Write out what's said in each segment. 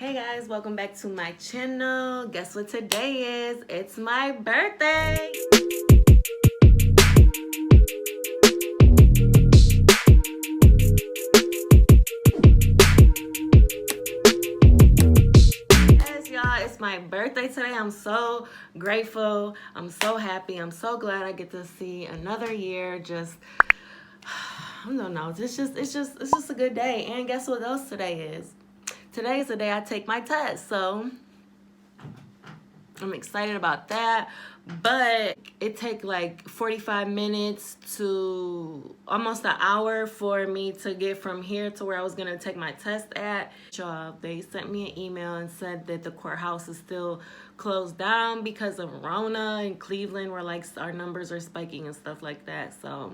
Hey guys, welcome back to my channel. Guess what today is? It's my birthday. Yes, y'all, it's my birthday today. I'm so grateful. I'm so happy. I'm so glad I get to see another year. I don't know. It's just a good day. And guess what else today is? Today is the day I take my test. So I'm excited about that, but it take like 45 minutes to almost an hour for me to get from here to where I was gonna take my test at. They sent me an email and said that the courthouse is still closed down because of Rona in Cleveland, where like our numbers are spiking and stuff like that. So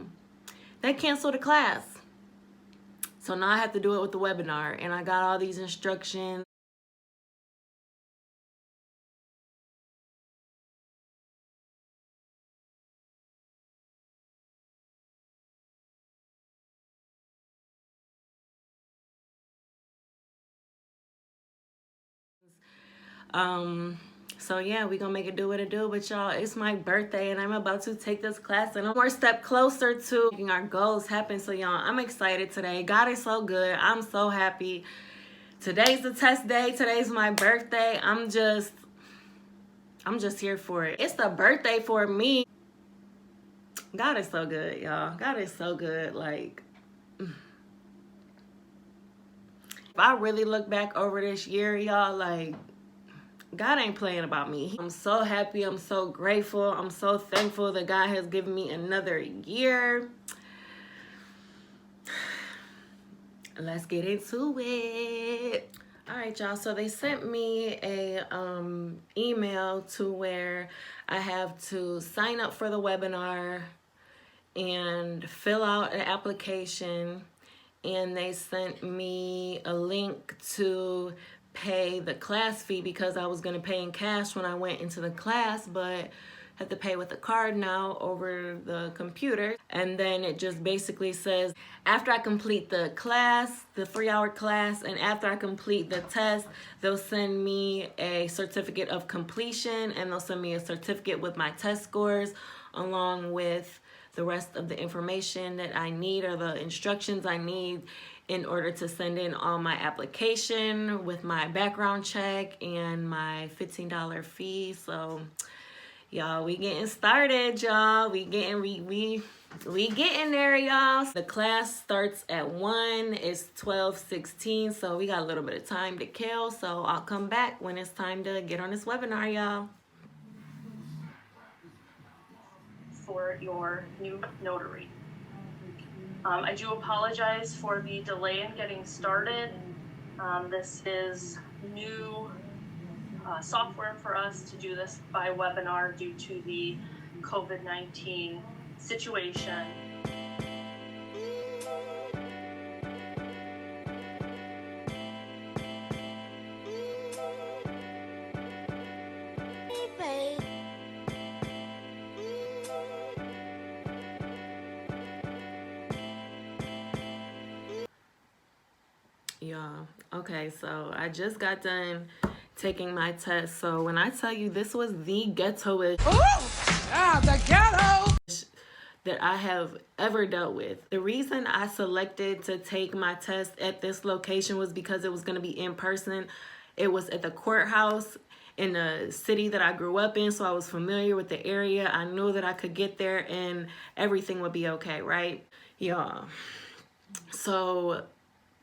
they canceled the class. So now I have to do it with the webinar, and I got all these instructions. So yeah, we gonna make it do what it do. But y'all, it's my birthday and I'm about to take this class and I'm one step closer to making our goals happen. So y'all, I'm excited today. God is so good. I'm so happy. Today's the test day. Today's my birthday. I'm just here for it. It's the birthday for me. God is so good, y'all. God is so good. Like, if I really look back over this year, y'all, like, God ain't playing about me. I'm so happy. I'm so grateful. I'm so thankful that God has given me another year. Let's get into it. All right, y'all. So they sent me a email to where I have to sign up for the webinar and fill out an application. And they sent me a link to pay the class fee because I was going to pay in cash when I went into the class, but have to pay with a card now over the computer. And then it just basically says after I complete the class, the 3-hour class, and after I complete the test, they'll send me a certificate of completion, and they'll send me a certificate with my test scores along with the rest of the information that I need, or the instructions I need in order to send in all my application with my background check and my $15 fee. So y'all, we getting started, y'all. We getting there, y'all. The class starts at 1. It's 12:16, so we got a little bit of time to kill. So I'll come back when it's time to get on this webinar, y'all. For your new notary. I do apologize for the delay in getting started. This is new software for us to do this by webinar due to the COVID-19 situation. Yeah, okay, so I just got done taking my test. So when I tell you this was the ghettoist the ghetto that I have ever dealt with. The reason I selected to take my test at this location was because it was going to be in person. It was at the courthouse in the city that I grew up in, so I was familiar with the area. I knew that I could get there and everything would be okay, right? Yeah. So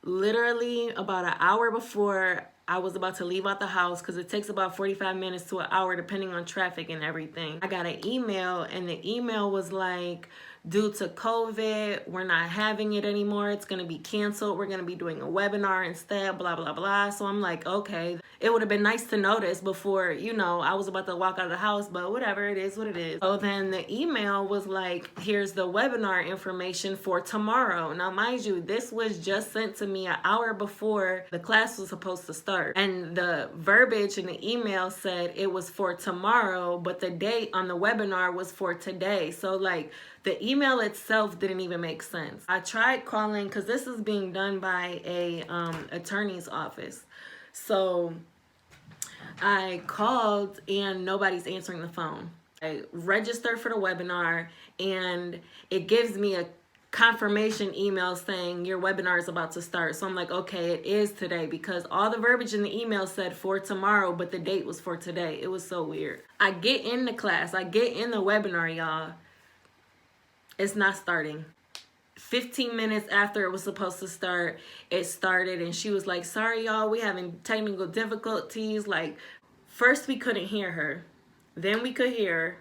literally about an hour before I was about to leave out the house, because it takes about 45 minutes to an hour depending on traffic and everything, I got an email, and the email was like, due to COVID, we're not having it anymore. It's going to be canceled. We're going to be doing a webinar instead, blah, blah, blah. So I'm like, okay. It would have been nice to know this before, you know, I was about to walk out of the house, but whatever, it is what it is. So then the email was like, here's the webinar information for tomorrow. Now, mind you, this was just sent to me an hour before the class was supposed to start. And the verbiage in the email said it was for tomorrow, but the date on the webinar was for today. So like, the email itself didn't even make sense. I tried calling, because this is being done by a attorney's office. So I called and nobody's answering the phone. I registered for the webinar and it gives me a confirmation email saying your webinar is about to start. So I'm like, okay, it is today, because all the verbiage in the email said for tomorrow, but the date was for today. It was so weird. I get in the class, I get in the webinar, y'all. It's not starting. 15 minutes after it was supposed to start, it started, and she was like, sorry y'all, we having technical difficulties. Like, first we couldn't hear her, then we could hear her.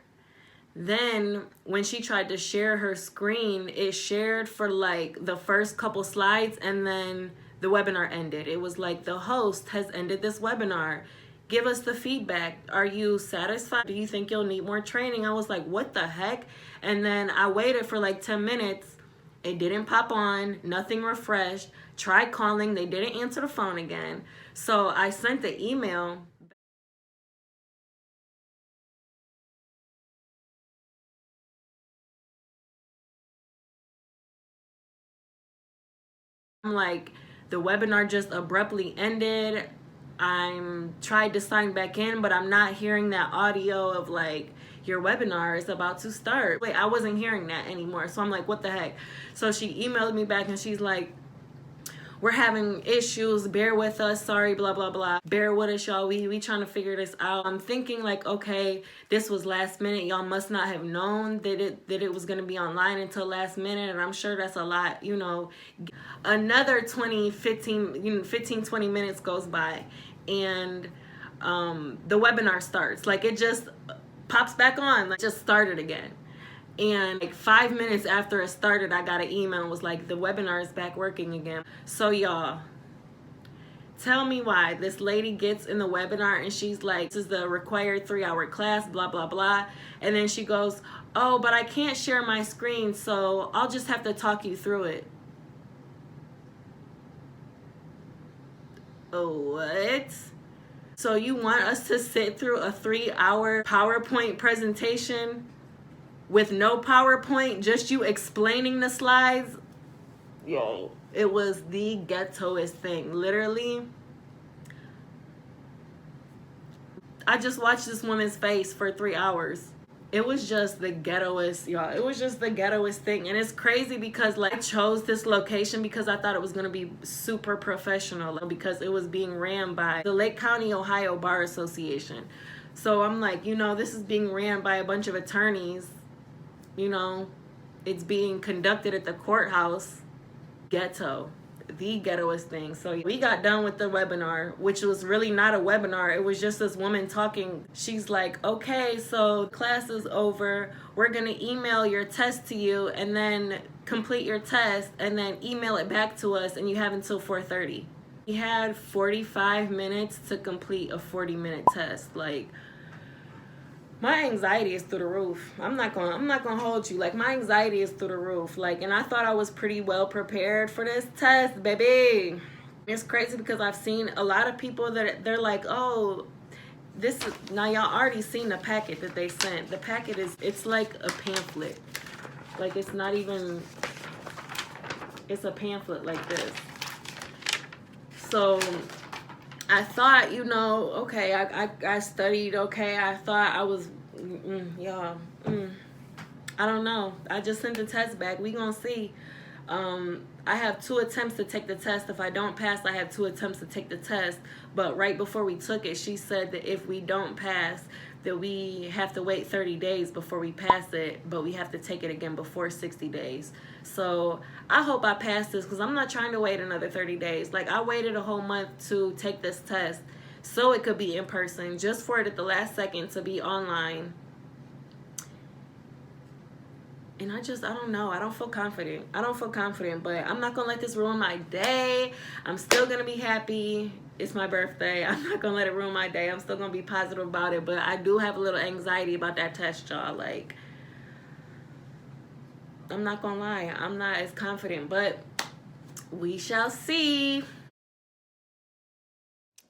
Then when she tried to share her screen, it shared for like the first couple slides and then the webinar ended. It was like, the host has ended this webinar. Give us the feedback. Are you satisfied? Do you think you'll need more training? I was like, what the heck? And then I waited for like 10 minutes. It didn't pop on, nothing refreshed. Tried calling, they didn't answer the phone again. So I sent the email. I'm like, the webinar just abruptly ended. I'm tried to sign back in, but I'm not hearing that audio of like, your webinar is about to start. Wait, I wasn't hearing that anymore. So I'm like, what the heck? So she emailed me back and she's like, we're having issues, bear with us, sorry, blah blah blah, bear with us y'all, we trying to figure this out. I'm thinking like, okay, this was last minute, y'all must not have known that it was going to be online until last minute, and I'm sure that's a lot, you know. Another 15 20 minutes goes by, and the webinar starts. Like, it just pops back on, like, just started again. And like 5 minutes after it started, I got an email and was like, the webinar is back working again. So y'all, tell me why this lady gets in the webinar and she's like, this is the required 3-hour class, blah, blah, blah. And then she goes, oh, but I can't share my screen, so I'll just have to talk you through it. What? So you want us to sit through a 3-hour PowerPoint presentation with no PowerPoint, just you explaining the slides? Yo, it was the ghettoist thing. Literally, I just watched this woman's face for 3 hours. It was just the ghettoist, y'all. It was just the ghettoist thing. And it's crazy because like, I chose this location because I thought it was going to be super professional, because it was being ran by the Lake County, Ohio Bar Association. So I'm like, you know, this is being ran by a bunch of attorneys. You know, it's being conducted at the courthouse. Ghetto, the ghettoist thing. So we got done with the webinar, which was really not a webinar. It was just this woman talking. She's like, okay, so class is over. We're going to email your test to you and then complete your test and then email it back to us, and you have until 4:30. We had 45 minutes to complete a 40-minute test. Like, my anxiety is through the roof. I'm not gonna hold you. Like, my anxiety is through the roof. Like, and I thought I was pretty well prepared for this test, baby. It's crazy because I've seen a lot of people that they're like, oh, this is, now y'all already seen the packet that they sent. The packet it's like a pamphlet. Like, it's not even, it's a pamphlet like this. So I thought, you know, okay, I studied, okay, I thought I was, y'all, I don't know. I just sent the test back. We gonna see. I have 2 attempts to take the test. If I don't pass, I have 2 attempts to take the test. But right before we took it, she said that if we don't pass, that we have to wait 30 days before we pass it, but we have to take it again before 60 days. So I hope I pass this, because I'm not trying to wait another 30 days. Like, I waited a whole month to take this test so it could be in person, just for it at the last second to be online. And I don't know. I don't feel confident. But I'm not going to let this ruin my day. I'm still going to be happy. It's my birthday. I'm not going to let it ruin my day. I'm still going to be positive about it. But I do have a little anxiety about that test, y'all. Like, I'm not going to lie. I'm not as confident. But we shall see.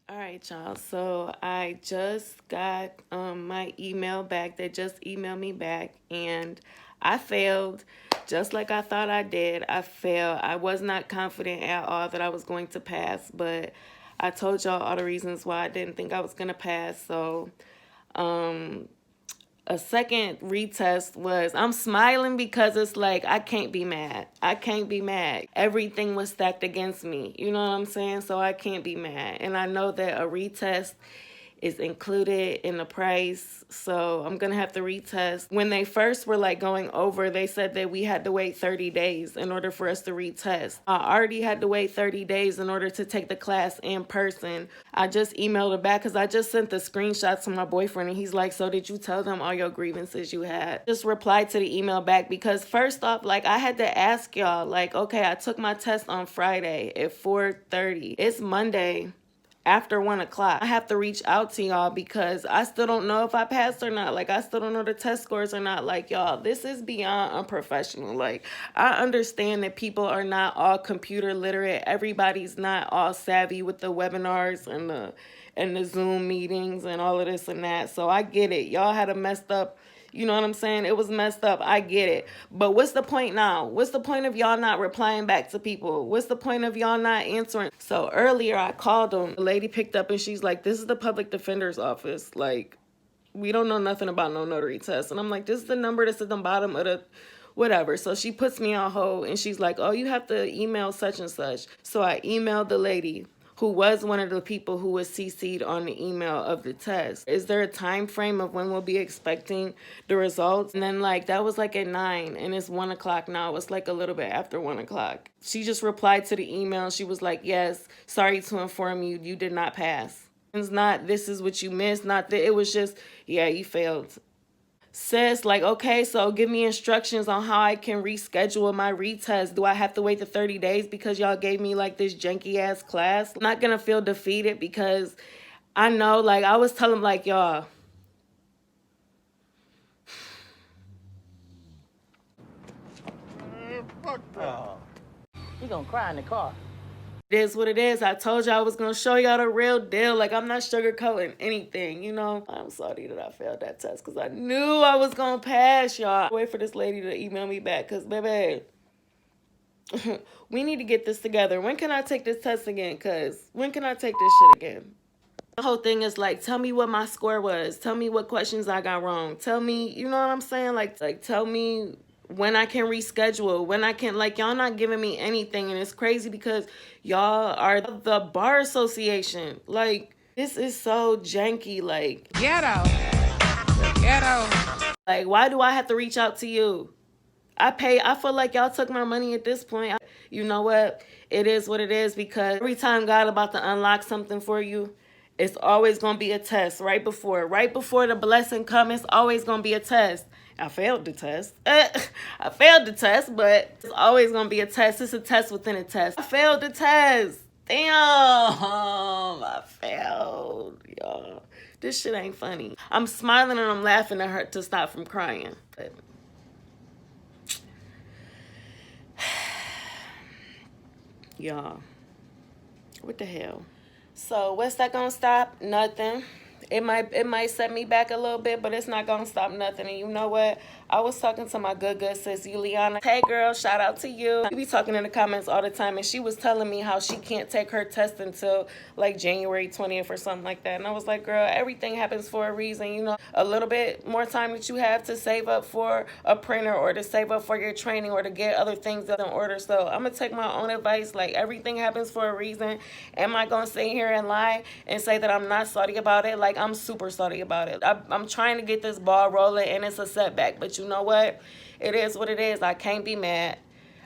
All right, y'all. So I just got my email back. They just emailed me back. And I failed, just like I thought I did. I failed. I was not confident at all that I was going to pass, but I told y'all all the reasons why I didn't think I was gonna pass. So a second retest was, I'm smiling because it's like, I can't be mad. I can't be mad. Everything was stacked against me. You know what I'm saying? So I can't be mad. And I know that a retest is included in the price, so I'm gonna have to retest. When they first were like going over, they said that we had to wait 30 days in order for us to retest. I already had to wait 30 days in order to take the class in person. I just emailed it back because I just sent the screenshots to my boyfriend, and he's like, so did you tell them all your grievances you had? Just replied to the email back because first off, like, I had to ask y'all, like, okay, I took my test on Friday at 4:30. It's Monday after 1 o'clock. I have to reach out to y'all because I still don't know if I passed or not. Like, I still don't know the test scores or not. Like, y'all, this is beyond unprofessional. Like, I understand that people are not all computer literate. Everybody's not all savvy with the webinars and the Zoom meetings and all of this and that. So I get it. Y'all had a messed up, you know what I'm saying? It was messed up. I get it. But what's the point now? What's the point of y'all not replying back to people? What's the point of y'all not answering? So earlier I called them. The lady picked up and she's like, this is the public defender's office. Like, we don't know nothing about no notary test. And I'm like, this is the number that's at the bottom of the whatever. So she puts me on hold and she's like, oh, you have to email such and such. So I emailed the lady who was one of the people who was CC'd on the email of the test. Is there a time frame of when we'll be expecting the results? And then like, that was like at 9 and it's 1 o'clock now. It's like a little bit after 1 o'clock. She just replied to the email. She was like, yes, sorry to inform you, you did not pass. It's not, this is what you missed, not that. It was just, yeah, you failed. Sis, like, okay, so give me instructions on how I can reschedule my retest. Do I have to wait the 30 days because y'all gave me like this janky ass class? I'm not gonna feel defeated because I know, like, I was telling like, y'all, Fuck that. You gonna cry in the car. it is what it is. I told y'all I was gonna show y'all the real deal. Like, I'm not sugarcoating anything, you know? I'm sorry that I failed that test because I knew I was gonna pass, y'all. Wait for this lady to email me back because, baby, we need to get this together. When can I take this test again? Because when can I take this shit again? The whole thing is like, tell me what my score was. Tell me what questions I got wrong. Tell me, you know what I'm saying? Like tell me when I can reschedule, when I can, like, y'all not giving me anything. And it's crazy because y'all are the bar association. Like, this is so janky. Like, Ghetto. like, why do I have to reach out to you? I feel like y'all took my money at this point. You know what? It is what it is because every time God about to unlock something for you, it's always going to be a test right before the blessing comes. It's always going to be a test. I failed the test. I failed the test, but it's always going to be a test. It's a test within a test. I failed the test. Damn, I failed, y'all. This shit ain't funny. I'm smiling and I'm laughing at her to stop from crying. But y'all, what the hell? So what's that gonna stop? Nothing. It might set me back a little bit, but it's not gonna stop nothing. And you know what? I was talking to my good sis Juliana. Hey girl, shout out to you. We be talking in the comments all the time, and she was telling me how she can't take her test until like January 20th or something like that. And I was like, girl, everything happens for a reason. You know, a little bit more time that you have to save up for a printer or to save up for your training or to get other things in order. So I'm gonna take my own advice. Like, everything happens for a reason. Am I gonna sit here and lie and say that I'm not salty about it? Like, I'm super salty about it. I'm trying to get this ball rolling, and it's a setback. But you know what? It is what it is. I can't be mad.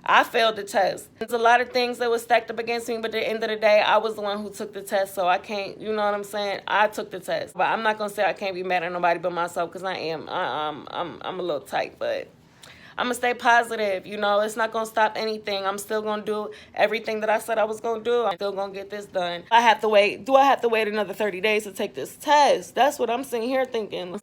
I failed the test. There's a lot of things that were stacked up against me, but at the end of the day, I was the one who took the test, so I can't, you know what I'm saying? I took the test. But I'm not going to say I can't be mad at nobody but myself, because I am. I'm a little tight, but I'm going to stay positive. You know, it's not going to stop anything. I'm still going to do everything that I said I was going to do. I'm still going to get this done. I have to wait. Do I have to wait another 30 days to take this test? That's what I'm sitting here thinking.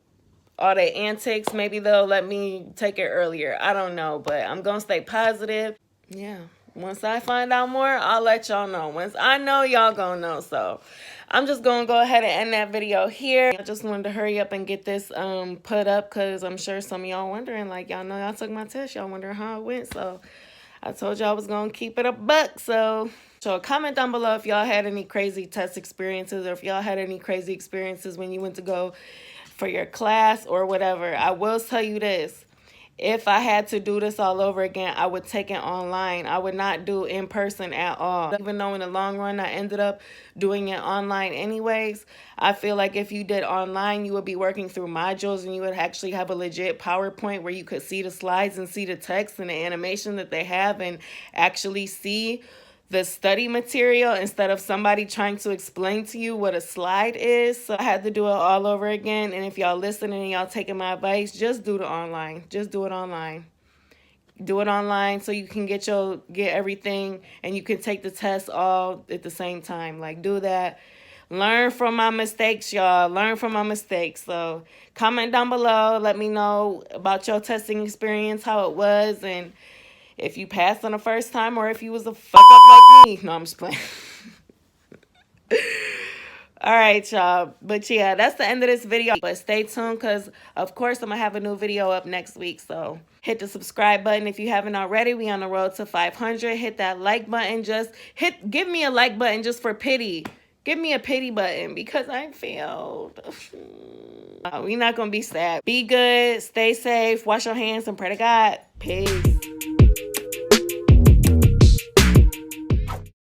All their antics, maybe they'll let me take it earlier. I don't know, but I'm going to stay positive. Yeah. Once I find out more, I'll let y'all know. Once I know, y'all gonna know. So I'm just gonna go ahead and end that video here. I just wanted to hurry up and get this put up because I'm sure some of y'all wondering, like, y'all know y'all took my test. Y'all wondering how it went. So I told y'all I was gonna keep it a buck. So So comment down below if y'all had any crazy test experiences, or if y'all had any crazy experiences when you went to go for your class or whatever. I will tell you this. If I had to do this all over again, I would take it online. I would not do in person at all. Even though in the long run, I ended up doing it online anyways, I feel like if you did online, you would be working through modules and you would actually have a legit PowerPoint where you could see the slides and see the text and the animation that they have and actually see the study material instead of somebody trying to explain to you what a slide is. So I had to do it all over again. And if y'all listening and y'all taking my advice, just do it online. Just do it online. Do it online so you can get everything and you can take the test all at the same time. Like, do that. Learn from my mistakes, y'all. Learn from my mistakes. So comment down below. Let me know about your testing experience, how it was, and if you passed on the first time or if you was a fuck up like me. No, I'm just playing. All right, y'all. But yeah, that's the end of this video. But stay tuned because, of course, I'm going to have a new video up next week. So hit the subscribe button if you haven't already. We on the road to 500. Hit that like button. Give me a like button just for pity. Give me a pity button because I failed. We're not going to be sad. Be good. Stay safe. Wash your hands and pray to God. Peace.